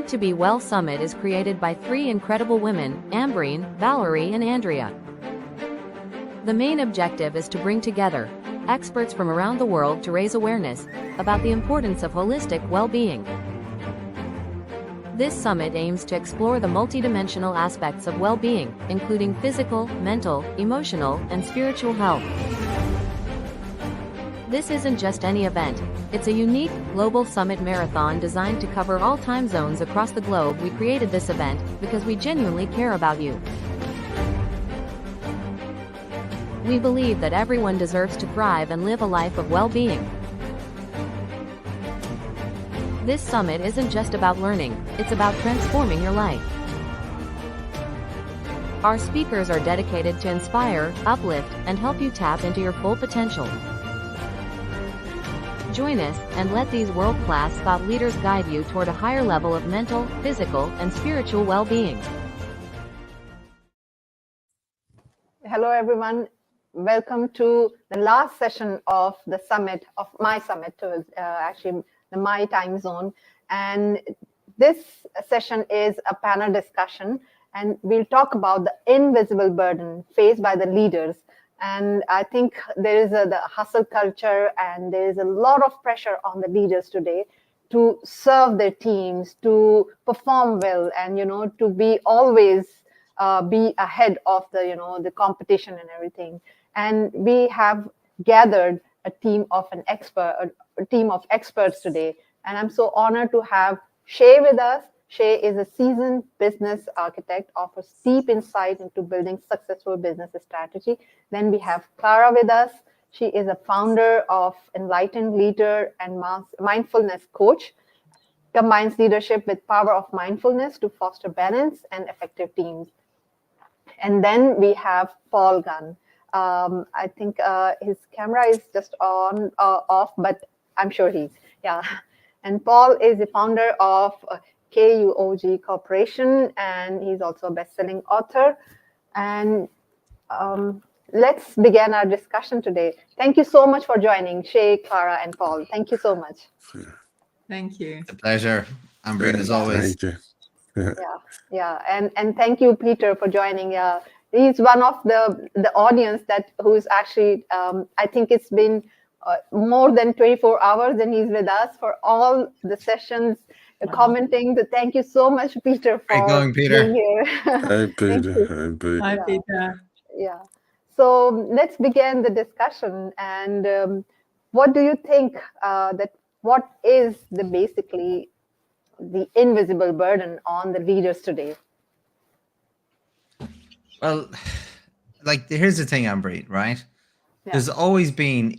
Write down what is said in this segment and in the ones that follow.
Meant to Be Well Summit is created by 3 incredible women, Ambreen, Valerie and Andrea. The main objective is to bring together experts from around the world to raise awareness about the importance of holistic well-being. This summit aims to explore the multidimensional aspects of well-being, including physical, mental, emotional, and spiritual health. This isn't just any event. It's a unique, global summit marathon designed to cover all time zones across the globe. We created this event because we genuinely care about you. We believe that everyone deserves to thrive and live a life of well-being. This summit isn't just about learning, it's about transforming your life. Our speakers are dedicated to inspire, uplift, and help you tap into your full potential. Join us, and let these world-class thought leaders guide you toward a higher level of mental, physical, and spiritual well-being. Hello, everyone. Welcome to the last session of the summit, of my summit, to actually my time zone. And this session is a panel discussion, and we'll talk about the invisible burden faced by the leaders. And I think there is the hustle culture, and there is a lot of pressure on the leaders today to serve their teams, to perform well, and to be always be ahead of the competition and everything. And we have gathered a team of experts today, and I'm so honored to have Shay with us. Shay is a seasoned business architect, offers deep insight into building successful business strategy. Then we have Clara with us. She is a founder of Enlightened Leader and Mindfulness Coach, combines leadership with power of mindfulness to foster balance and effective teams. And then we have Paul Gunn. I think his camera is just off, but I'm sure yeah. And Paul is the founder of KUOG Corporation, and he's also a best-selling author. And let's begin our discussion today. Thank you so much for joining, Shay, Clara, and Paul. Thank you so much. Thank you. It's a pleasure, Ambreen, as always. Thank you. Yeah, and thank you, Peter, for joining. He's one of the audience who's actually, I think it's been more than 24 hours, and he's with us for all the sessions, commenting. So thank you so much, Peter, for being here. Hi, Peter. Hi, Peter. Yeah. So let's begin the discussion. And what do you think what is basically the invisible burden on the leaders today? Well, here's the thing, Ambreen, right? Yeah. There's always been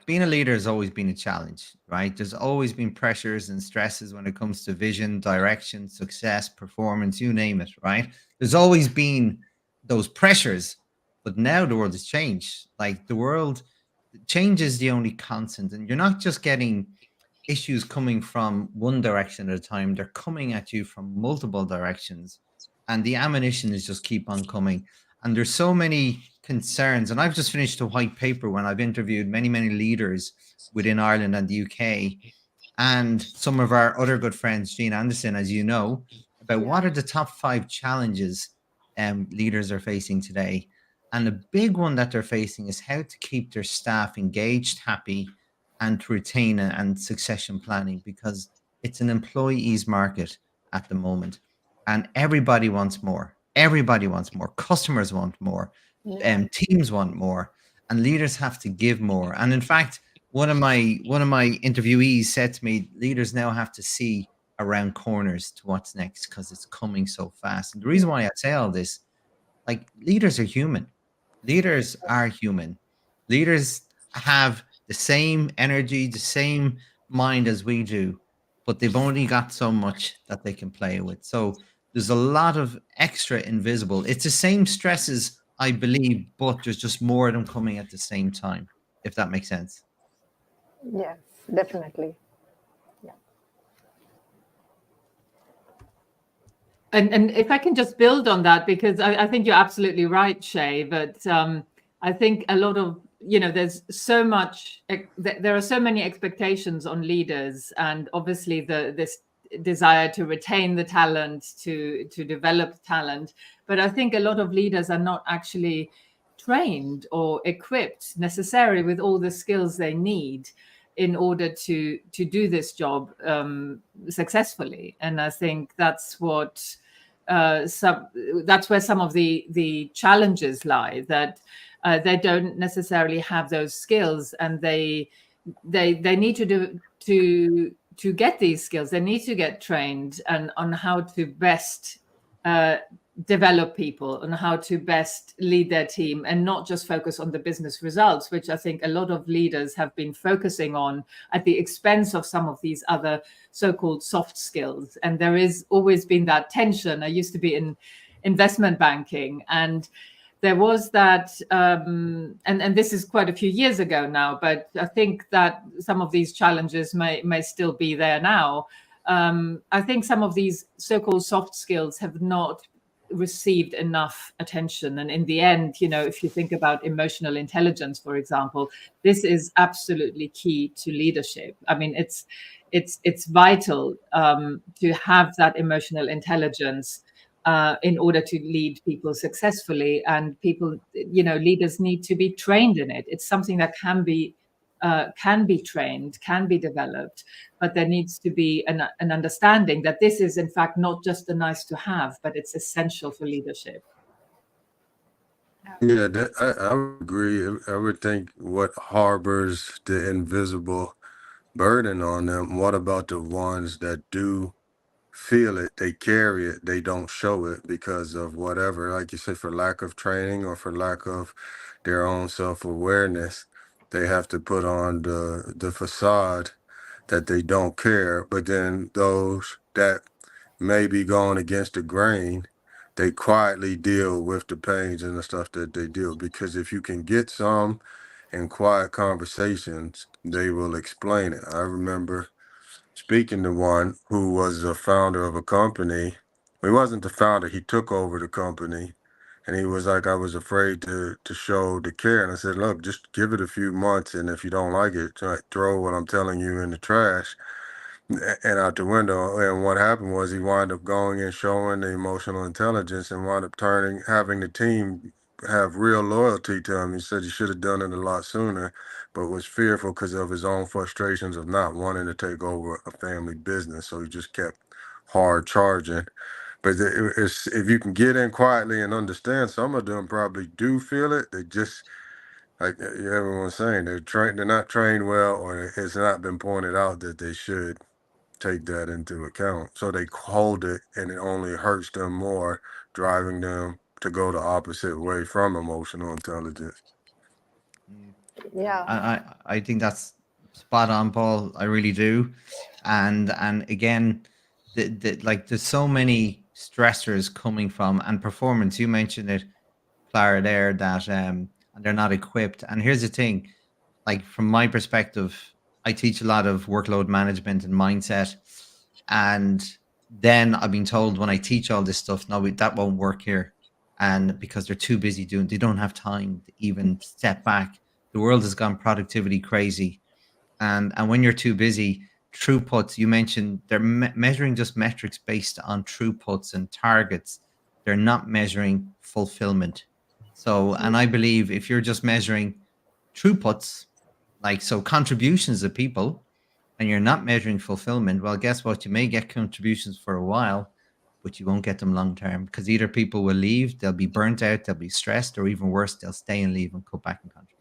being a leader has always been a challenge, right? There's always been pressures and stresses when it comes to vision, direction, success, performance, you name it, right? There's always been those pressures, but now the world has changed. Change is the only constant, and you're not just getting issues coming from one direction at a time. They're coming at you from multiple directions, and the ammunition is just keep on coming. And there's so many concerns. And I've just finished a white paper when I've interviewed many, many leaders within Ireland and the UK, and some of our other good friends, Jean Anderson, as you know, about what are the top 5 challenges leaders are facing today. And the big one that they're facing is how to keep their staff engaged, happy, and to retain and succession planning, because it's an employees market at the moment, and everybody wants more. Everybody wants more. Customers want more. Teams want more, and leaders have to give more. And in fact, one of my interviewees said to me, leaders now have to see around corners to what's next because it's coming so fast. And the reason why I say all this, leaders are human. Leaders are human. Leaders have the same energy, the same mind as we do, but they've only got so much that they can play with. So there's a lot of extra invisible. It's the same stresses, I believe, but there's just more of them coming at the same time, if that makes sense. Yes, definitely. Yeah. And if I can just build on that, because I think you're absolutely right, Shay, but I think a lot of, there's so much, there are so many expectations on leaders, and obviously desire to retain the talent, to develop talent. But I think a lot of leaders are not actually trained or equipped necessarily with all the skills they need in order to do this job successfully. And I think that's what that's where some of the challenges lie, that they don't necessarily have those skills, and they need to get these skills. They need to get trained and on how to best develop people and how to best lead their team, and not just focus on the business results, which I think a lot of leaders have been focusing on at the expense of some of these other so-called soft skills. And there is always been that tension. I used to be in investment banking, and there was that, and this is quite a few years ago now, but I think that some of these challenges may still be there now. I think some of these so-called soft skills have not received enough attention. And in the end, if you think about emotional intelligence, for example, this is absolutely key to leadership. I mean, it's vital to have that emotional intelligence in order to lead people successfully. And people, leaders need to be trained in it. It's something that can be trained, can be developed, but there needs to be an understanding that this is in fact not just a nice to have, but it's essential for leadership. Yeah, I would agree. I would think, what harbors the invisible burden on them? What about the ones that do feel it, they carry it, they don't show it because of whatever, like you said, for lack of training or for lack of their own self-awareness? They have to put on the facade that they don't care. But then those that may be going against the grain, they quietly deal with the pains and the stuff that they deal. Because if you can get some in quiet conversations, they will explain it. I remember speaking to one who was a founder of a company. He wasn't the founder, he took over the company. And he was like, I was afraid to show the care. And I said, look, just give it a few months. And if you don't like it, throw what I'm telling you in the trash and out the window. And what happened was he wound up going and showing the emotional intelligence and wound up having the team have real loyalty to him. He said he should have done it a lot sooner, but was fearful because of his own frustrations of not wanting to take over a family business. So he just kept hard charging. But if you can get in quietly and understand, some of them probably do feel it. They just, like everyone's saying, they're not trained well, or it's not been pointed out that they should take that into account. So they hold it, and it only hurts them more, driving them to go the opposite way from emotional intelligence. Yeah. I think that's spot on, Paul. I really do. And again, like there's so many stressors coming from, and performance. You mentioned it, Clara, there, that and they're not equipped. And here's the thing, like from my perspective, I teach a lot of workload management and mindset. And then I've been told when I teach all this stuff, no, that won't work here. And because they're too busy they don't have time to even step back. The world has gone productivity crazy. And when you're too busy, throughputs, you mentioned, they're measuring just metrics based on throughputs and targets. They're not measuring fulfillment. So, and I believe if you're just measuring throughputs, like, so contributions of people, and you're not measuring fulfillment, well, guess what? You may get contributions for a while, but you won't get them long term, because either people will leave, they'll be burnt out, they'll be stressed, or even worse, they'll stay and leave and cut back in contributions.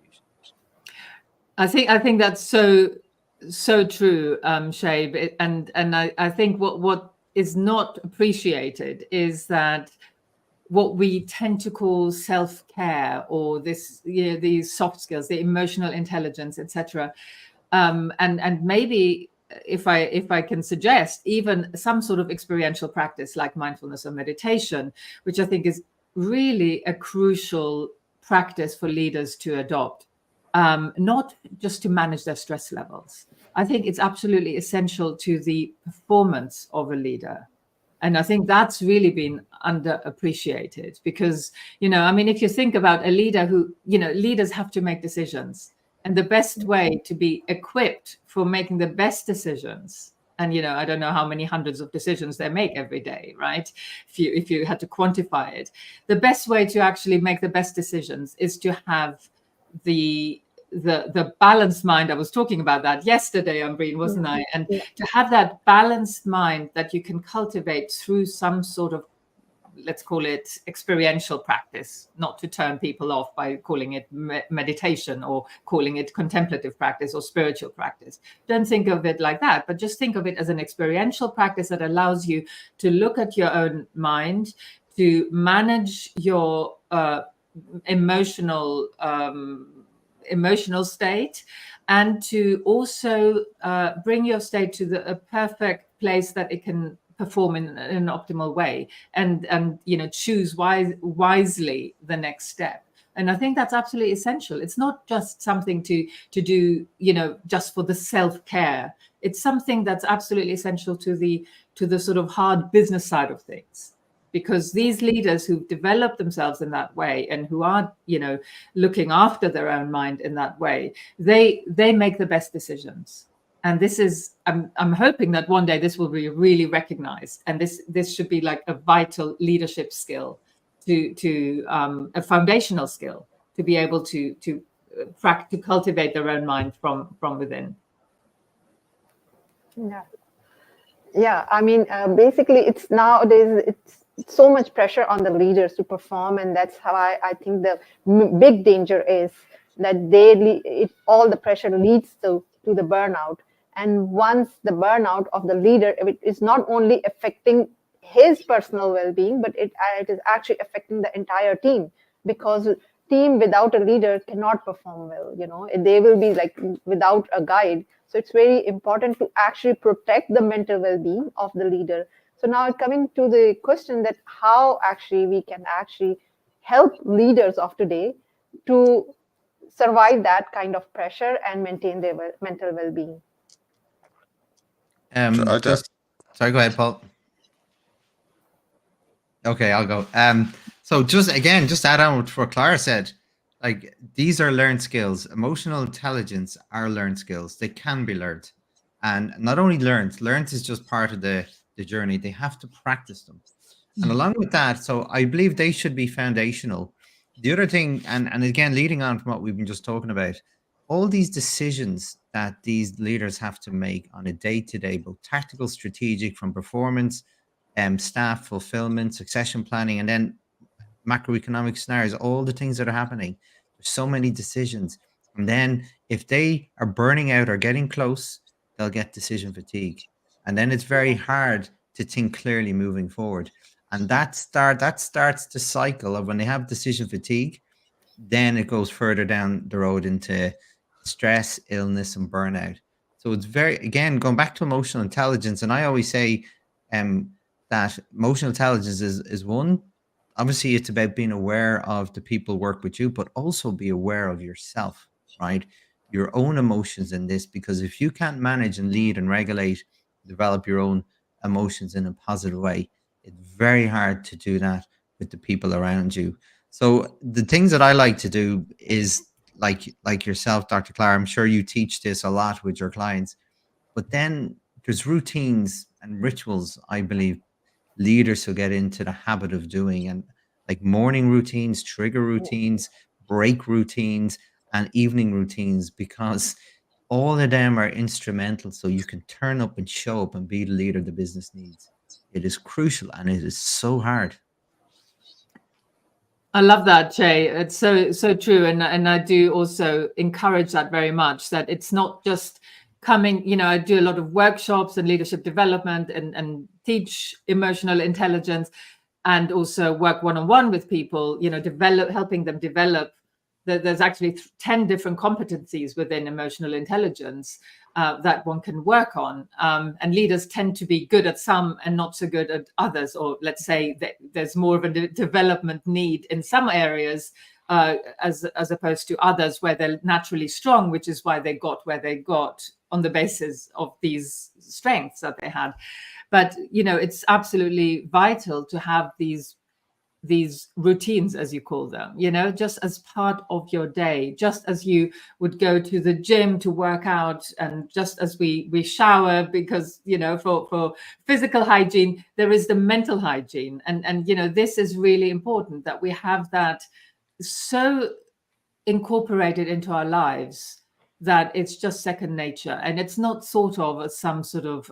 I think that's so true, Shay. And I think what is not appreciated is that what we tend to call self-care, or this, these soft skills, the emotional intelligence, etc. And maybe if I can suggest, even some sort of experiential practice like mindfulness or meditation, which I think is really a crucial practice for leaders to adopt, not just to manage their stress levels. I think it's absolutely essential to the performance of a leader. And I think that's really been underappreciated, because, I mean, if you think about a leader who, leaders have to make decisions. And the best way to be equipped for making the best decisions And I don't know how many hundreds of decisions they make every day, right? If you had to quantify it, the best way to actually make the best decisions is to have the balanced mind. I was talking about that yesterday, Ambreen, wasn't I? And to have that balanced mind that you can cultivate through some sort of, let's call it experiential practice, not to turn people off by calling it meditation or calling it contemplative practice or spiritual practice. Don't think of it like that, but just think of it as an experiential practice that allows you to look at your own mind, to manage your emotional state, and to also bring your state to a perfect place that it can perform in an optimal way, and choose wisely the next step. And I think that's absolutely essential. It's not just something to do just for the self-care. It's something that's absolutely essential to the sort of hard business side of things, because these leaders who've developed themselves in that way and who are looking after their own mind in that way, they make the best decisions. And this is, I'm hoping that one day this will be really recognized, and this should be like a vital leadership skill, to a foundational skill, to be able to cultivate their own mind from within. Yeah. I mean, basically, it's nowadays it's so much pressure on the leaders to perform, and that's how I think the big danger is that all the pressure leads to the burnout. And once the burnout of the leader, it is not only affecting his personal well-being, but it is actually affecting the entire team, because team without a leader cannot perform well. They will be like without a guide. So it's very important to actually protect the mental well-being of the leader. So now coming to the question that how actually we can actually help leaders of today to survive that kind of pressure and maintain their mental well-being. Sorry, go ahead, Paul. Okay, I'll go. So just add on what Clara said. Like, these are learned skills. Emotional intelligence are learned skills. They can be learned, and not only learned is just part of the journey. They have to practice them, and along with that, so I believe they should be foundational. The other thing, and again, leading on from what we've been just talking about, all these decisions that these leaders have to make on a day-to-day, both tactical, strategic, from performance, staff fulfillment, succession planning, and then macroeconomic scenarios, all the things that are happening. There's so many decisions. And then if they are burning out or getting close, they'll get decision fatigue. And then it's very hard to think clearly moving forward. And that starts the cycle of when they have decision fatigue, then it goes further down the road into stress, illness, and burnout. So it's again, going back to emotional intelligence. And I always say that emotional intelligence is one. Obviously, it's about being aware of the people who work with you, but also be aware of yourself, right? Your own emotions in this, because if you can't manage and lead and regulate, develop your own emotions in a positive way, it's very hard to do that with the people around you. So the things that I like to do is like yourself, Dr. Clara, I'm sure you teach this a lot with your clients, but then there's routines and rituals, I believe, leaders who get into the habit of doing, and like morning routines, trigger routines, break routines, and evening routines, because all of them are instrumental so you can turn up and show up and be the leader the business needs. It is crucial, and it is so hard. I love that, Shay. It's so true. And I do also encourage that very much, that it's not just coming, I do a lot of workshops and leadership development and teach emotional intelligence, and also work one-on-one with people, helping them develop. There's actually 10 different competencies within emotional intelligence that one can work on. And leaders tend to be good at some and not so good at others, or let's say that there's more of a development need in some areas as opposed to others where they're naturally strong, which is why they got where they got on the basis of these strengths that they had. But, it's absolutely vital to have these these routines, as you call them, you know, just as part of your day, just as you would go to the gym to work out, and just as we shower because, you know, for physical hygiene, there is the mental hygiene. And you know, this is really important that we have that so incorporated into our lives that it's just second nature, and it's not sort of some sort of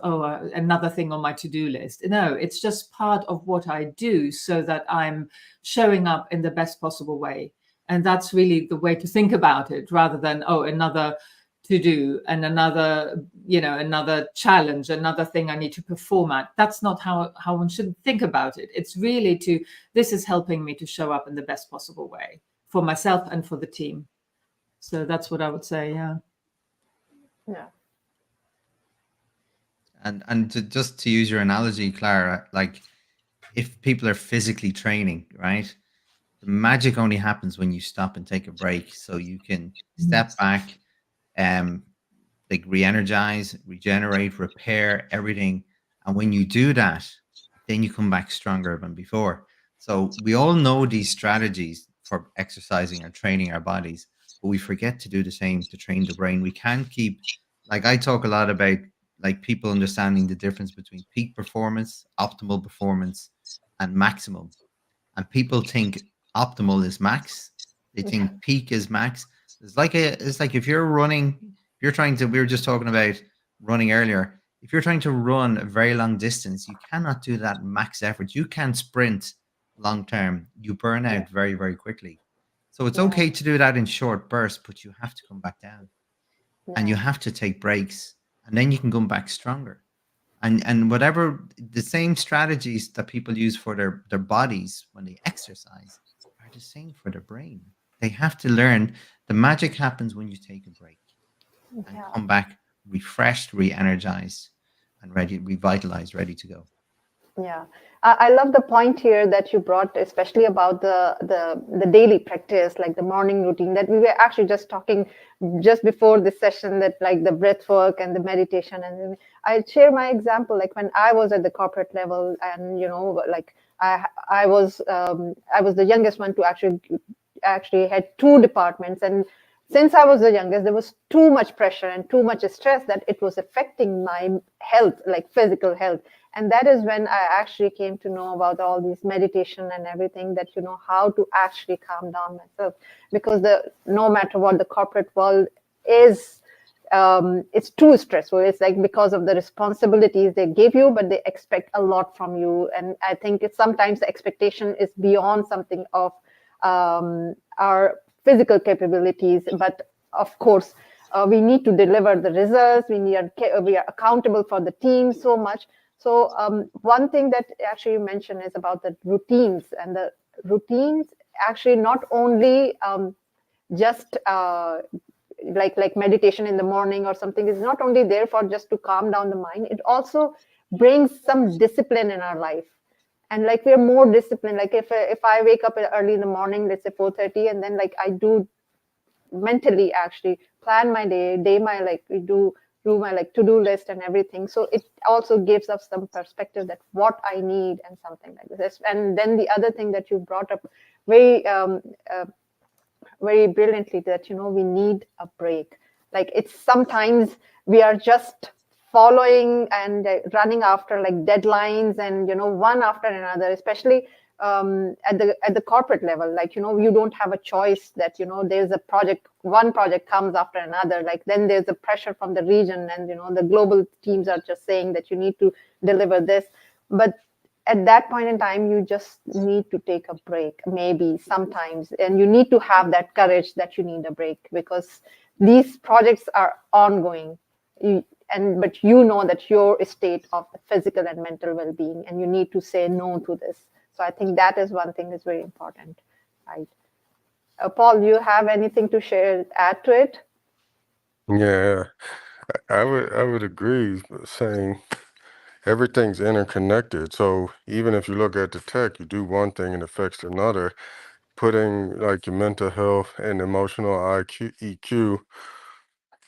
another thing on my to-do list. No, it's just part of what I do so that I'm showing up in the best possible way. And that's really the way to think about it, rather than another to do and another, you know, another challenge, another thing I need to perform at. That's not how one should think about it. It's really this is helping me to show up in the best possible way for myself and for the team. So that's what I would say. Yeah. And just to use your analogy, Clara, like if people are physically training, right? The magic only happens when you stop and take a break, so you can step back, like re-energize, regenerate, repair everything. And when you do that, then you come back stronger than before. So we all know these strategies for exercising or training our bodies, but we forget to do the same to train the brain. We can't keep, like I talk a lot about, like people understanding the difference between peak performance, optimal performance, and maximum. And people think optimal is max. They think peak is max. It's like if you're running, if you're trying to, we were just talking about running earlier. If you're trying to run a very long distance, you cannot do that max effort. You can't sprint long term. You burn out very, very quickly. So it's okay to do that in short bursts, but you have to come back down and you have to take breaks, and then you can come back stronger. And whatever the same strategies that people use for their bodies when they exercise are the same for their brain. They have to learn the magic happens when you take a break and come back refreshed, re-energized, and ready, revitalized, ready to go. Yeah, I love the point here that you brought, especially about the daily practice, like the morning routine that we were actually just talking just before this session, that like the breath work and the meditation. And I share my example, like when I was at the corporate level, and you know, like I was the youngest one to actually had two departments, and since I was the youngest, there was too much pressure and too much stress that it was affecting my health, like physical health. And that is when I actually came to know about all these meditation and everything, that, you know, how to actually calm down myself. Because no matter what, the corporate world is, it's too stressful. It's like because of the responsibilities they give you, but they expect a lot from you. And I think sometimes the expectation is beyond something of our physical capabilities. But of course, we need to deliver the results. We are accountable for the team so much. So one thing that actually you mentioned is about the routines, and the routines actually not only just like meditation in the morning or something is not only there for just to calm down the mind. It also brings some discipline in our life. And like we're more disciplined. Like if I wake up early in the morning, let's say 4:30, and then like I do mentally actually plan my day, we do my like to-do list and everything. So it also gives us some perspective that what I need and something like this. And then the other thing that you brought up very very brilliantly, that, you know, we need a break. Like it's sometimes we are just following and running after like deadlines, and, you know, one after another, especially at the corporate level. Like, you know, you don't have a choice that, you know, there's a project, one project comes after another. Like then there's a pressure from the region, and, you know, the global teams are just saying that you need to deliver this. But at that point in time, you just need to take a break, maybe sometimes, and you need to have that courage that you need a break, because these projects are ongoing. But you know that your state of physical and mental well-being, and you need to say no to this. So I think that is one thing that's very important, right? Paul, you have anything to share, add to it? Yeah, I would agree, saying everything's interconnected. So even if you look at the tech, you do one thing and affects another. Putting like your mental health and emotional EQ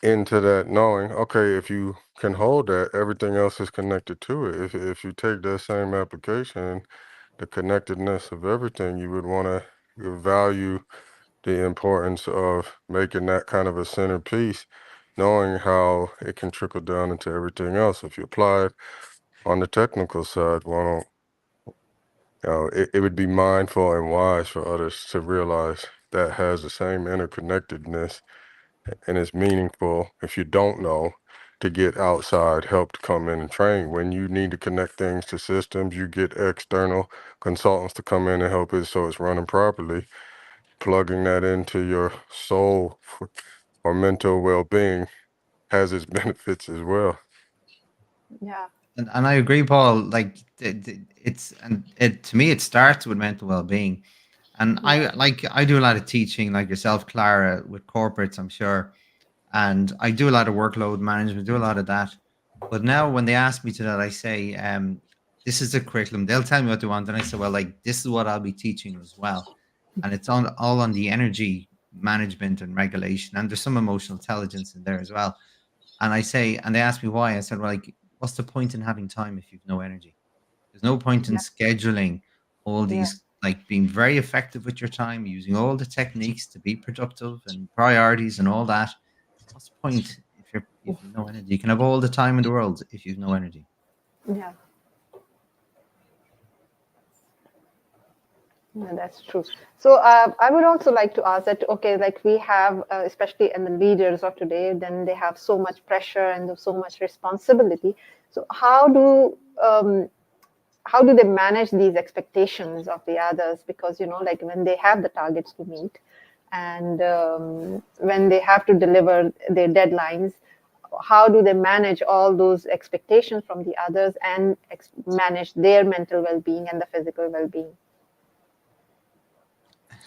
into that, knowing, okay, if you can hold that, everything else is connected to it. If you take that same application the connectedness of everything, you would want to value the importance of making that kind of a centerpiece, knowing how it can trickle down into everything else. If you apply it on the technical side, why don't it would be mindful and wise for others to realize that has the same interconnectedness, and it's meaningful if you don't know to get outside help to come in and train. When you need to connect things to systems, you get external consultants to come in and help it so it's running properly. Plugging that into your soul or mental well-being has its benefits as well. Yeah. And I agree, Paul. Like it's and it to me, it starts with mental well-being. And I do a lot of teaching, like yourself, Clara, with corporates, I'm sure. And I do a lot of workload management, do a lot of that. But now when they ask me to that, I say, this is the curriculum. They'll tell me what they want. And I say, well, like this is what I'll be teaching as well. And it's on all on the energy management and regulation. And there's some emotional intelligence in there as well. And I say, and they ask me why. I said, well, like, what's the point in having time if you've no energy? There's no point in Yeah. scheduling all Yeah. these, like being very effective with your time, using all the techniques to be productive and priorities and all that. What's the point if you've no energy? You can have all the time in the world if you've no energy. Yeah. Yeah, that's true. So I would also like to ask that, okay, like we have, especially in the leaders of today, then they have so much pressure and so much responsibility. So how do they manage these expectations of the others? Because, like when they have the targets to meet and when they have to deliver their deadlines, how do they manage all those expectations from the others and manage their mental well-being and the physical well-being?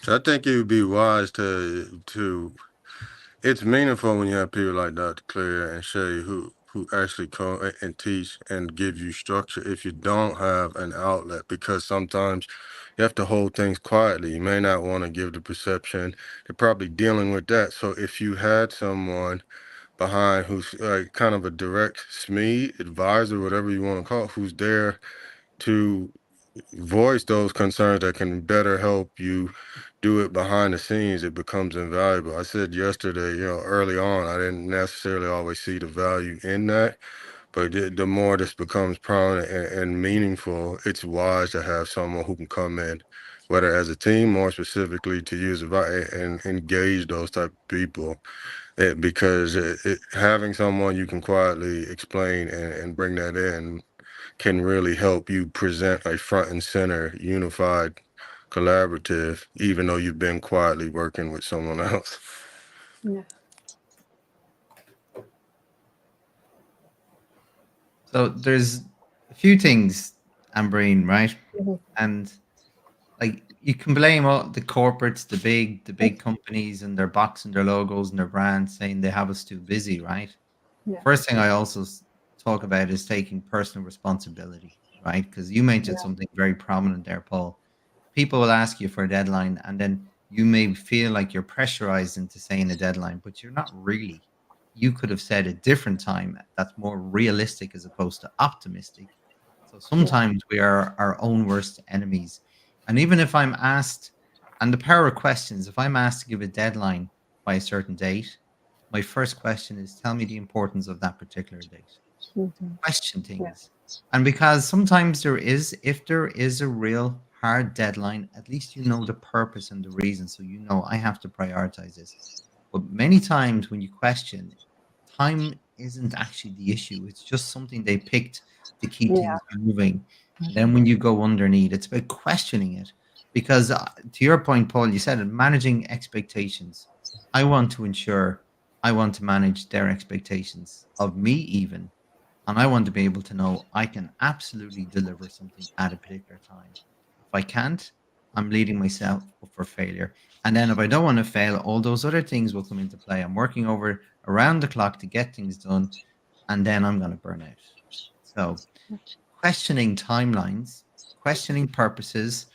So I think it would be wise to it's meaningful when you have people like Dr. Clara and Shay who actually come and teach and give you structure if you don't have an outlet, because sometimes you have to hold things quietly. You may not want to give the perception. They're probably dealing with that. So if you had someone behind who's like kind of a direct SME advisor, whatever you want to call it, who's there to voice those concerns that can better help you do it behind the scenes, it becomes invaluable. I said yesterday, early on, I didn't necessarily always see the value in that, but the more this becomes prominent and meaningful, it's wise to have someone who can come in, whether as a team, more specifically to use and engage those type of people. Because having someone you can quietly explain and bring that in can really help you present a front and center, unified, collaborative, even though you've been quietly working with someone else. Yeah. So there's a few things, Ambreen, right? Mhm. And like you can blame all the corporates, the big companies and their box and their logos and their brands saying they have us too busy, right? Yeah. First thing I also talk about is taking personal responsibility, right? Because you mentioned Yeah. something very prominent there, Paul. People will ask you for a deadline, and then you may feel like you're pressurized into saying a deadline, but you're not really. You could have said a different time that's more realistic as opposed to optimistic. So sometimes we are our own worst enemies. And even if I'm asked, and the power of questions, if I'm asked to give a deadline by a certain date, my first question is tell me the importance of that particular date. Mhm. Question Yeah. things. And because sometimes if there is a real hard deadline, at least you know the purpose and the reason. So you know I have to prioritize this. But many times when you question, time isn't actually the issue. It's just something they picked to keep Yeah. things moving. And then when you go underneath, it's about questioning it. Because to your point, Paul, you said it, managing expectations. I want to ensure I want to manage their expectations of me, even. And I want to be able to know I can absolutely deliver something at a particular time. If I can't, I'm leading myself up for failure. And then if I don't want to fail, all those other things will come into play. I'm working over around the clock to get things done, and then I'm going to burn out. So, questioning timelines, questioning purposes,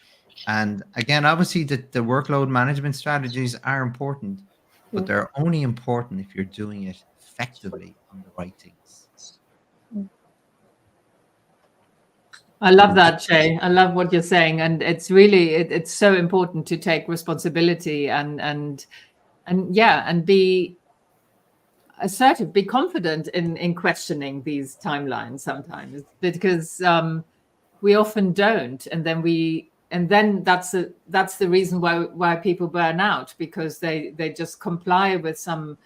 and again, obviously, the workload management strategies are important, but Mm. they're only important if you're doing it effectively on the right things. I love that, Shay. I love what you're saying, and it's really it's so important to take responsibility and yeah, and be assertive, be confident in questioning these timelines sometimes, because we often don't, and then that's the reason why people burn out, because they just comply with some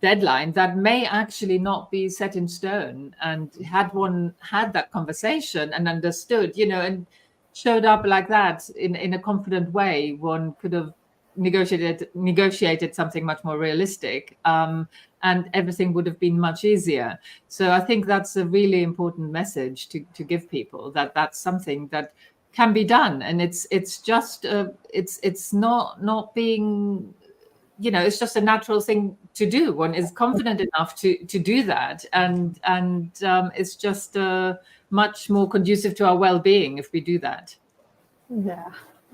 deadline that may actually not be set in stone. And had one had that conversation and understood, and showed up like that in a confident way, one could have negotiated something much more realistic, and everything would have been much easier. So I think that's a really important message to give people, that that's something that can be done, and it's just it's not being, it's just a natural thing to do. One is confident enough to do that, and it's just much more conducive to our well-being if we do that.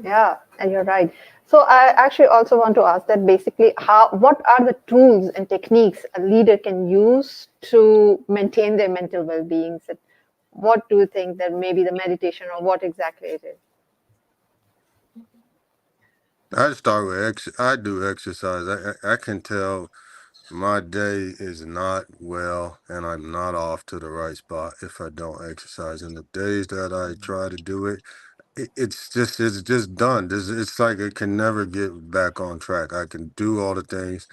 Yeah, and you're right. So I actually also want to ask that basically, what are the tools and techniques a leader can use to maintain their mental well-being? So what do you think that maybe the meditation, or what exactly it is? I start with I do exercise. I can tell my day is not well and I'm not off to the right spot if I don't exercise. And the days that I try to do it, it's just done. It's like it can never get back on track. I can do all the things.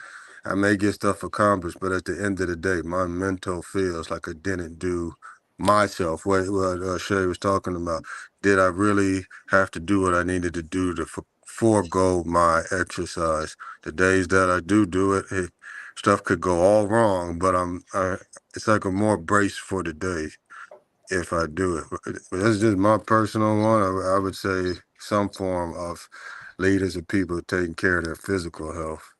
I may get stuff accomplished, but at the end of the day, my mental feels like I didn't do myself. What Shay was talking about. Did I really have to do what I needed to do to forego my exercise? The days that I do it, stuff could go all wrong, but it's like a more brace for the day if I do it. But that's just my personal one. I would say some form of leaders of people taking care of their physical health.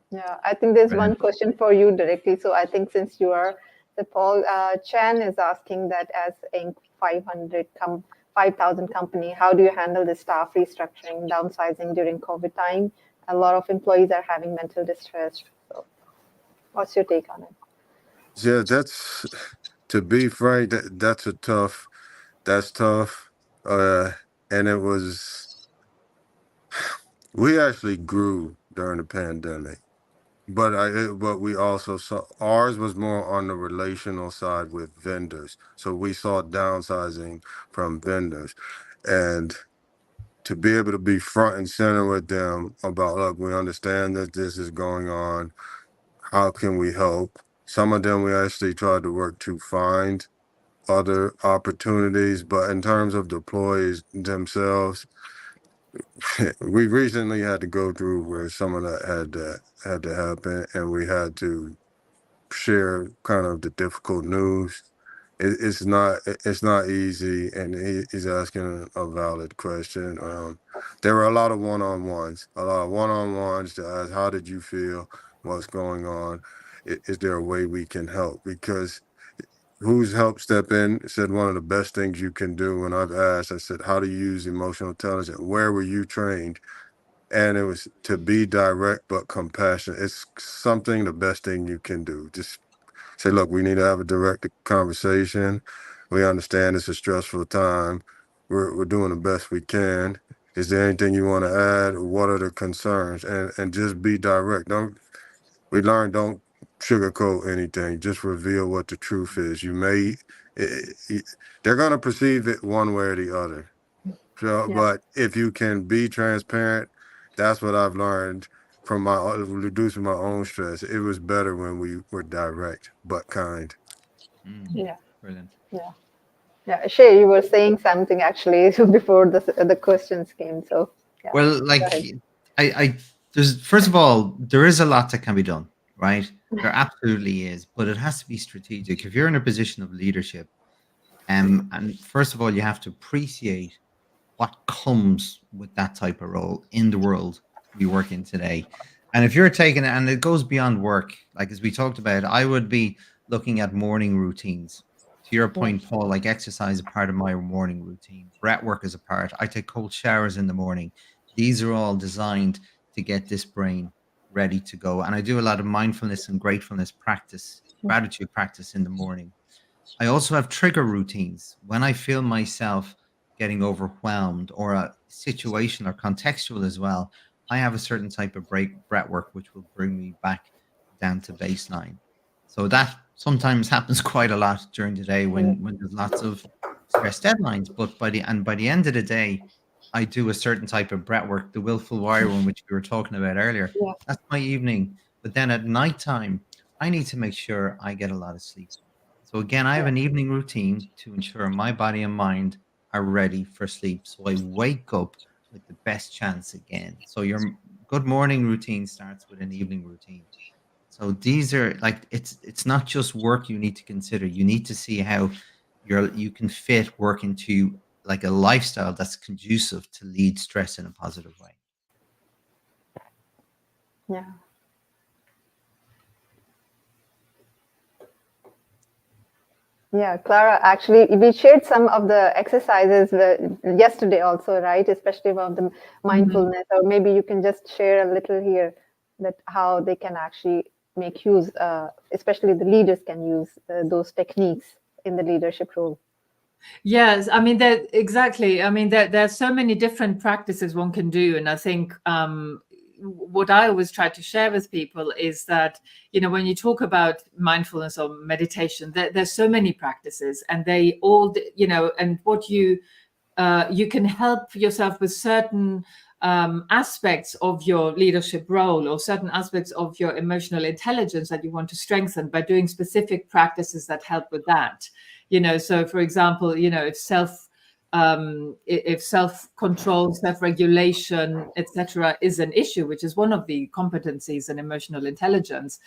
Yeah, I think there's one Brilliant. question for you directly. So I think since you are the Paul, Chan is asking that as Inc. 5,000 company, how do you handle the staff restructuring, downsizing during COVID time? A lot of employees are having mental distress. So what's your take on it? Yeah, to be frank, that's tough. And we actually grew during the pandemic. But we also saw ours was more on the relational side with vendors. So we saw downsizing from vendors. And to be able to be front and center with them about, look, we understand that this is going on. How can we help? Some of them we actually tried to work to find other opportunities, but in terms of the employees themselves, we recently had to go through where some of that had to happen, and we had to share kind of the difficult news. It's not easy, and he's asking a valid question. There were a lot of one-on-ones to ask, how did you feel? What's going on? Is there a way we can help? Because who's helped step in said one of the best things you can do. When I've asked, I said, how to use emotional intelligence? Where were you trained? And it was to be direct but compassionate. It's the best thing you can do. Just say, look, we need to have a direct conversation. We understand it's a stressful time. We're doing the best we can. Is there anything you want to add? What are the concerns? And just be direct. Don't sugarcoat anything. Just reveal what the truth is. They're going to perceive it one way or the other. So, Yeah. but if you can be transparent, that's what I've learned from reducing my own stress. It was better when we were direct but kind. Yeah. Brilliant. Yeah, Shay, you were saying something actually before the questions came. So yeah. Well, Go like ahead. there's first of all, there is a lot that can be done, right? There absolutely is, but it has to be strategic. If you're in a position of leadership, and first of all, you have to appreciate what comes with that type of role in the world we work in today. And if you're taking it, and it goes beyond work, like as we talked about, I would be looking at morning routines. To your point, Paul, like exercise is a part of my morning routine. Breath work is a part. I take cold showers in the morning. These are all designed to get this brain ready to go. And I do a lot of mindfulness and gratefulness practice, gratitude practice in the morning. I also have trigger routines. When I feel myself getting overwhelmed, or a situation or contextual as well, I have a certain type of breath work which will bring me back down to baseline. So that sometimes happens quite a lot during the day when there's lots of stress deadlines. But by the end of the day, I do a certain type of breath work, the willful warrior one, which we were talking about earlier. Yeah. That's my evening. But then at nighttime, I need to make sure I get a lot of sleep. So again, I have an evening routine to ensure my body and mind are ready for sleep. So I wake up with the best chance again. So your good morning routine starts with an evening routine. So these are like, it's not just work you need to consider. You need to see how you can fit work into like a lifestyle that's conducive to lead stress in a positive way. Yeah. Yeah, Clara, actually, we shared some of the exercises yesterday also, right? Especially about the mindfulness, or maybe you can just share a little here that how they can actually make use, especially the leaders can use those techniques in the leadership role. Yes, I mean, exactly. I mean, there's so many different practices one can do. And I think what I always try to share with people is that, you know, when you talk about mindfulness or meditation, there's so many practices, and they all, you know, and what you can help yourself with certain aspects of your leadership role, or certain aspects of your emotional intelligence that you want to strengthen by doing specific practices that help with that. You know, so for example, you know, if self-control, self-regulation, etc., is an issue, which is one of the competencies in emotional intelligence,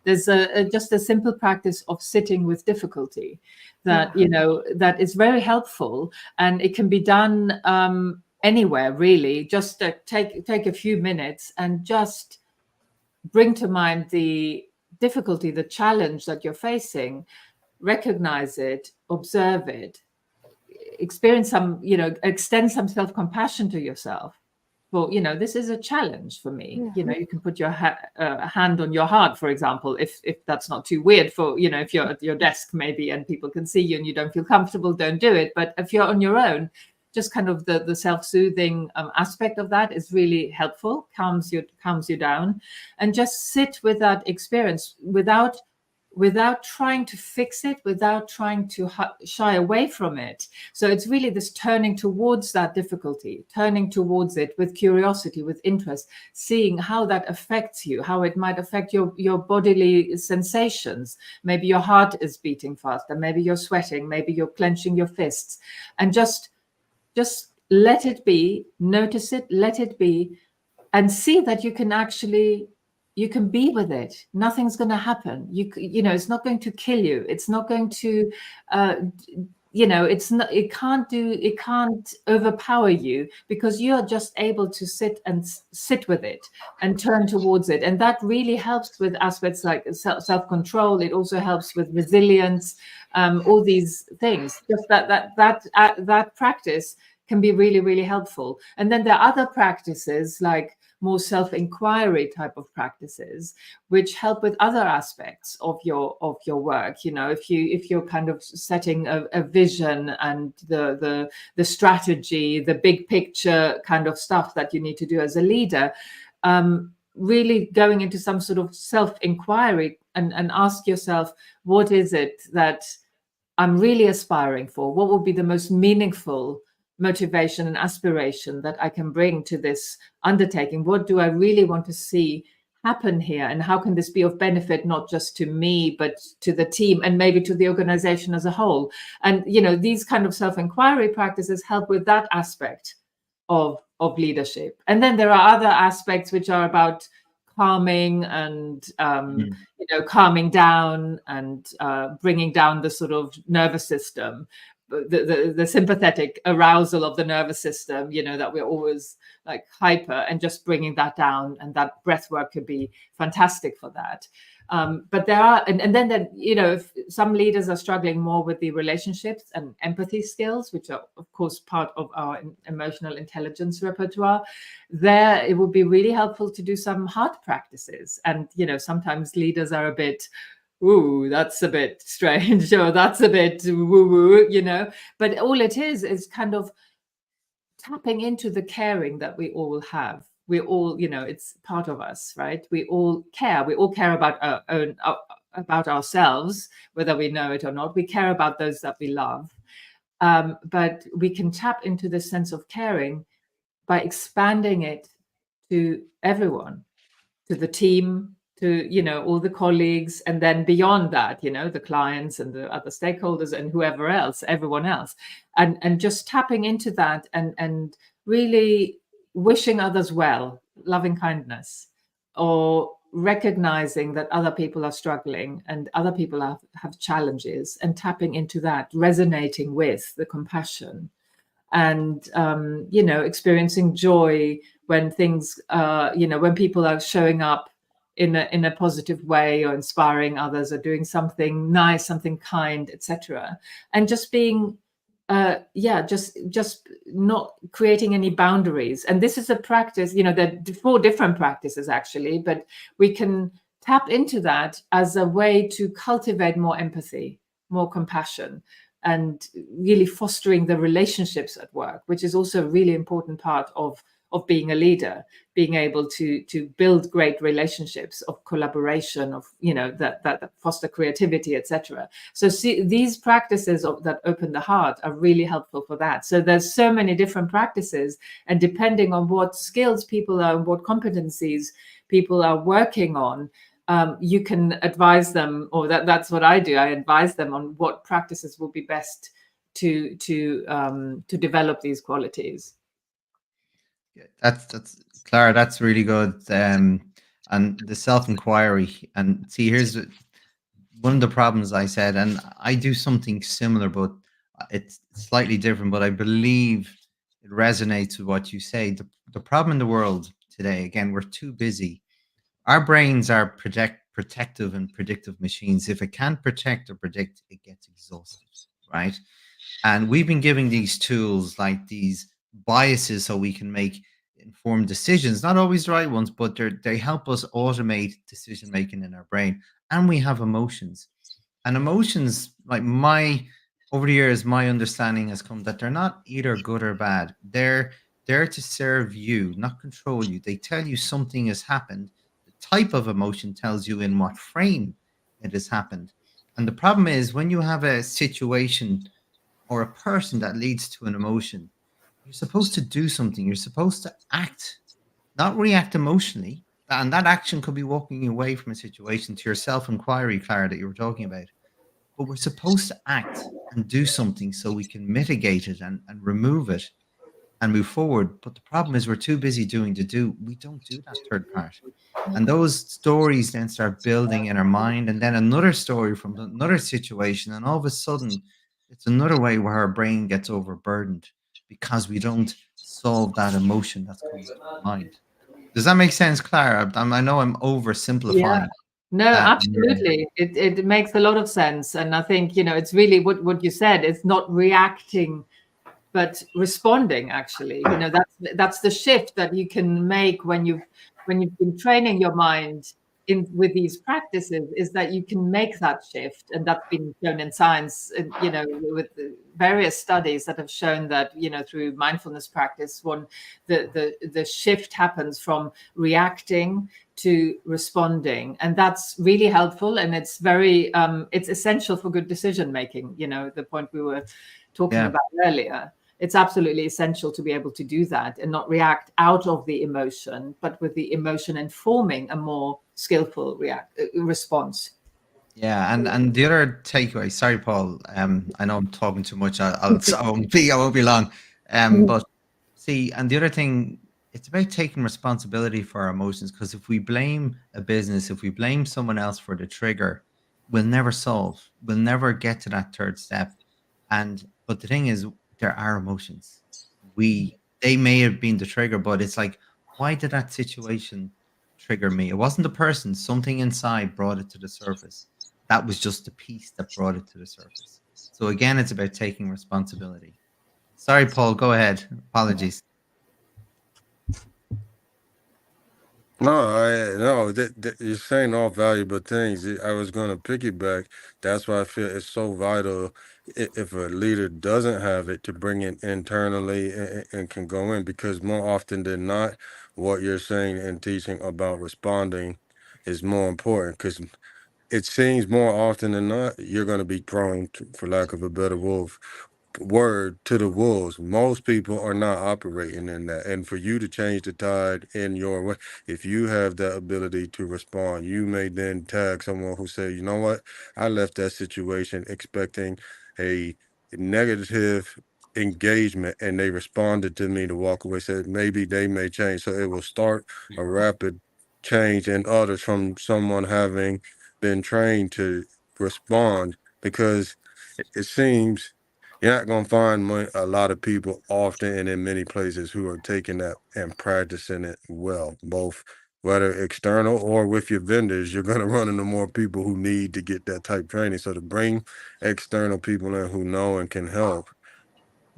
there's just a simple practice of sitting with difficulty that, you know, that is very helpful, and it can be done anywhere, really. Just take a few minutes and just bring to mind the difficulty, the challenge that you're facing, recognize it, observe it, experience some, you know, extend some self-compassion to yourself. Well, you know, this is a challenge for me. You know, you can put your hand on your heart, for example, if that's not too weird for, you know, if you're at your desk maybe and people can see you and you don't feel comfortable, don't do it. But if you're on your own, just kind of the self-soothing aspect of that is really helpful, calms you down, and just sit with that experience without trying to fix it, without trying to shy away from it. So it's really this turning towards that difficulty, turning towards it with curiosity, with interest, seeing how that affects you, how it might affect your bodily sensations. Maybe your heart is beating faster, maybe you're sweating, maybe you're clenching your fists, and just let it be, notice it, let it be, and see that you can be with it. Nothing's going to happen. You know, it's not going to kill you. It's not going to, you know, it can't overpower you, because you're just able to sit with it and turn towards it. And that really helps with aspects like self-control. It also helps with resilience, all these things. Just that practice can be really, really helpful. And then there are other practices like more self-inquiry type of practices, which help with other aspects of your work. You know, if you're kind of setting a vision and the strategy, the big picture kind of stuff that you need to do as a leader, really going into some sort of self-inquiry and ask yourself, what is it that I'm really aspiring for? What will be the most meaningful motivation and aspiration that I can bring to this undertaking? What do I really want to see happen here? And how can this be of benefit, not just to me, but to the team and maybe to the organization as a whole? And, you know, these kind of self-inquiry practices help with that aspect of leadership. And then there are other aspects which are about calming and, you know, calming down and bringing down the sort of nervous system, the sympathetic arousal of the nervous system, you know, that we're always like hyper, and just bringing that down. And that breath work could be fantastic for that. But there are, and then, you know, if some leaders are struggling more with the relationships and empathy skills, which are, of course, part of our emotional intelligence repertoire, there it would be really helpful to do some heart practices. And, you know, sometimes leaders are a bit ooh, that's a bit strange, or that's a bit woo-woo, you know. But all it is kind of tapping into the caring that we all have. We all, you know, it's part of us, right? We all care. We all care about our own, about ourselves, whether we know it or not. We care about those that we love. But we can tap into this sense of caring by expanding it to everyone, to the team, to, you know, all the colleagues, and then beyond that, you know, the clients and the other stakeholders and whoever else, everyone else, and just tapping into that and really wishing others well, loving kindness, or recognizing that other people are struggling and other people have challenges, and tapping into that, resonating with the compassion, and you know, experiencing joy when things you know, when people are showing up in a positive way, or inspiring others, or doing something nice, something kind, etc. And just being yeah, just not creating any boundaries. And this is a practice, you know, there are 4 different practices actually, but we can tap into that as a way to cultivate more empathy, more compassion, and really fostering the relationships at work, which is also a really important part of being a leader, being able to build great relationships of collaboration, of, you know, that foster creativity, etc. So these practices that open the heart are really helpful for that. So there's so many different practices, and depending on what skills people are, what competencies people are working on, you can advise them, or that's what I do. I advise them on what practices will be best to develop these qualities. That's Clara. That's really good. And the self-inquiry. And see, here's one of the problems I said, and I do something similar, but it's slightly different. But I believe it resonates with what you say. The problem in the world today, again, we're too busy. Our brains are protective and predictive machines. If it can't protect or predict, it gets exhausted, right? And we've been giving these tools, like these biases, so we can make informed decisions, not always the right ones, but they help us automate decision making in our brain. And we have emotions. And emotions, like over the years, my understanding has come that they're not either good or bad. They're there to serve you, not control you. They tell you something has happened. The type of emotion tells you in what frame it has happened. And the problem is, when you have a situation or a person that leads to an emotion, you're supposed to do something. You're supposed to act, not react emotionally. And that action could be walking away from a situation, to your self-inquiry, Clara, that you were talking about. But we're supposed to act and do something so we can mitigate it and remove it and move forward. But the problem is, we're too busy doing to do. We don't do that third part. And those stories then start building in our mind, and then another story from another situation. And all of a sudden, it's another way where our brain gets overburdened because we don't solve that emotion that's coming to our mind. Does that make sense, Clara? I know I'm oversimplifying. No, absolutely. It makes a lot of sense. And I think, you know, it's really what you said. It's not reacting, but responding, actually. You know, that's the shift that you can make when you've been training your mind with these practices, is that you can make that shift. And that's been shown in science, you know, with various studies that have shown that, you know, through mindfulness practice, the shift happens from reacting to responding. And that's really helpful. And it's very, it's essential for good decision making, you know, the point we were talking about earlier. It's absolutely essential to be able to do that and not react out of the emotion, but with the emotion informing a more skillful response. Yeah, and the other takeaway. Sorry, Paul. I know I'm talking too much. I won't be long. But see, and the other thing, it's about taking responsibility for our emotions. Because if we blame a business, if we blame someone else for the trigger, we'll never solve. We'll never get to that third step. But the thing is, there are emotions. They may have been the trigger, but it's like, why did that situation trigger me? It wasn't the person. Something inside brought it to the surface. That was just the piece that brought it to the surface. So again, it's about taking responsibility. Sorry, Paul, go ahead. Apologies. No, you're saying all valuable things. I was going to piggyback. That's why I feel it's so vital if a leader doesn't have it to bring it internally and can go in, because more often than not, what you're saying and teaching about responding is more important, because it seems more often than not, you're going to be thrown, for lack of a better word, to the wolves. Most people are not operating in that. And for you to change the tide in your way, if you have that ability to respond, you may then tag someone who say, you know what, I left that situation expecting a negative engagement and they responded to me to walk away, said maybe they may change. So it will start a rapid change in others from someone having been trained to respond, because it seems you're not going to find a lot of people often and in many places who are taking that and practicing it well, both whether external or with your vendors. You're going to run into more people who need to get that type training. So to bring external people in who know and can help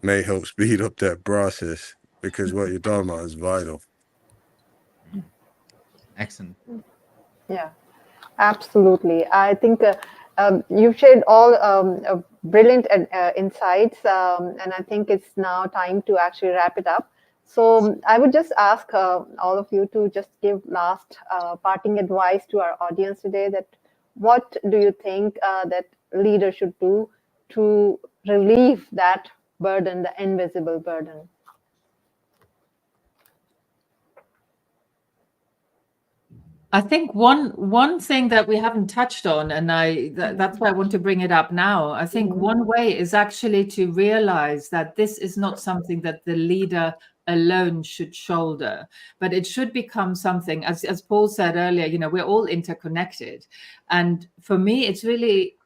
may help speed up that process, because what you're talking about is vital. Excellent. Yeah, absolutely. I think you've shared all brilliant insights, and I think it's now time to actually wrap it up. So I would just ask all of you to just give last parting advice to our audience today. That what do you think that leaders should do to relieve that burden, the invisible burden? I think one thing that we haven't touched on, and that's why I want to bring it up now. I think one way is actually to realize that this is not something that the leader alone should shoulder, but it should become something, as Paul said earlier, we're all interconnected. And for me, it's really,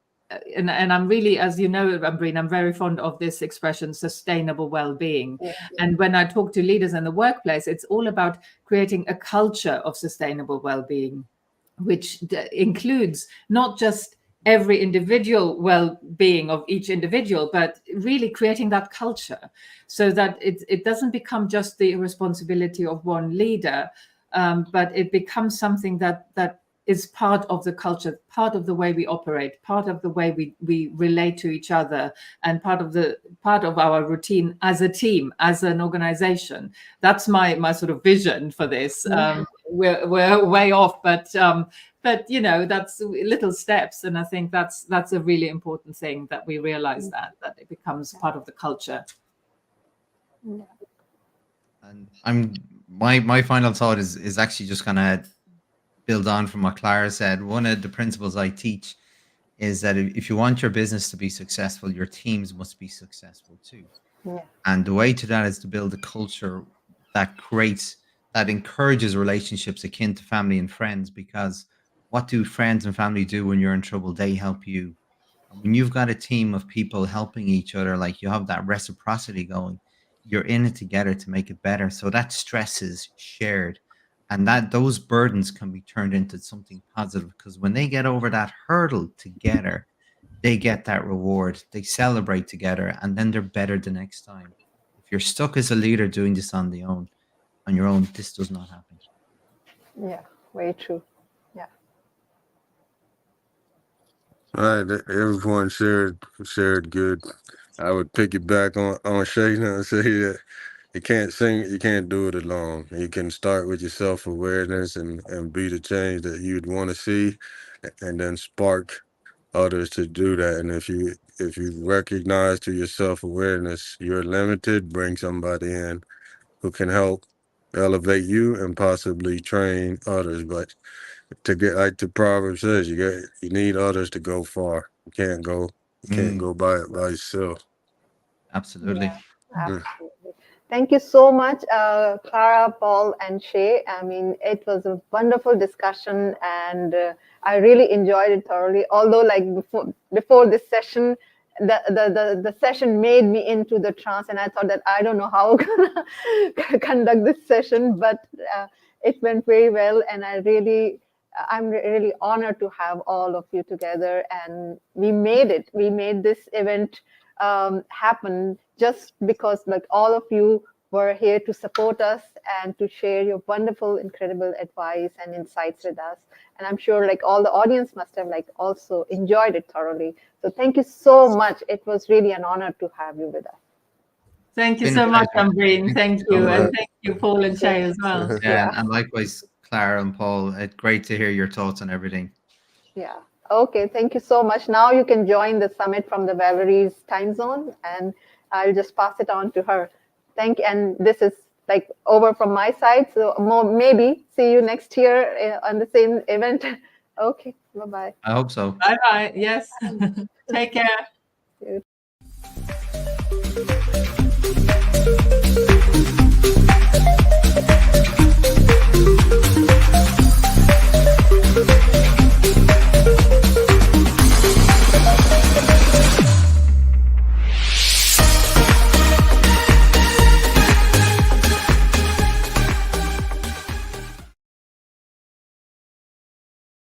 and I'm really, as you know, Ambreen, I'm very fond of this expression, sustainable well-being. Yeah. And when I talk to leaders in the workplace, it's all about creating a culture of sustainable well-being, which includes not just every individual well-being of each individual, but really creating that culture so that it doesn't become just the responsibility of one leader, but it becomes something that is part of the culture, part of the way we operate, part of the way we relate to each other, and part of our routine as a team, as an organization. That's my sort of vision for this. We're way off, but that's little steps, and I think that's a really important thing, that we realize that it becomes part of the culture. And my final thought is actually just gonna build on from what Clara said. One of the principles I teach is that if you want your business to be successful, your teams must be successful too. Yeah. And the way to that is to build a culture that encourages relationships akin to family and friends, because what do friends and family do when you're in trouble? They help you. And when you've got a team of people helping each other, like you have that reciprocity going, you're in it together to make it better. So that stress is shared, and that those burdens can be turned into something positive, because when they get over that hurdle together, they get that reward, they celebrate together, and then they're better the next time. If you're stuck as a leader doing this on your own, this does not happen. Yeah, very true. Yeah. All right, everyone shared good. I would pick it back on Shay now and say that you can't do it alone. You can start with your self-awareness and be the change that you'd want to see, and then spark others to do that. And if you recognize through your self-awareness you're limited, bring somebody in who can help elevate you and possibly train others. But to get, like the proverb says, you need others to go far. You can't go by yourself. Absolutely. Yeah, absolutely. Thank you so much, Clara, Paul, and Shay. I mean, it was a wonderful discussion, and I really enjoyed it thoroughly. Although, like before this session, the session made me into the trance, and I thought that I don't know how I'm gonna conduct this session, but it went very well, and I'm really honored to have all of you together, and we made it. We made this event happen just because, like, all of you were here to support us and to share your wonderful, incredible advice and insights with us. And I'm sure like all the audience must have like also enjoyed it thoroughly. So thank you so much. It was really an honor to have you with us. Thank you Been so a much, pleasure. Ambreen. Thank so you. much. And thank you, Paul and Shay, as well. Yeah, and likewise, Clara and Paul. It's great to hear your thoughts on everything. Yeah. Okay. Thank you so much. Now you can join the summit from the Valerie's time zone, and I'll just pass it on to her. And this is like over from my side. So maybe see you next year on the same event. Okay. Bye-bye. I hope so. Bye-bye. Yes. Take care. You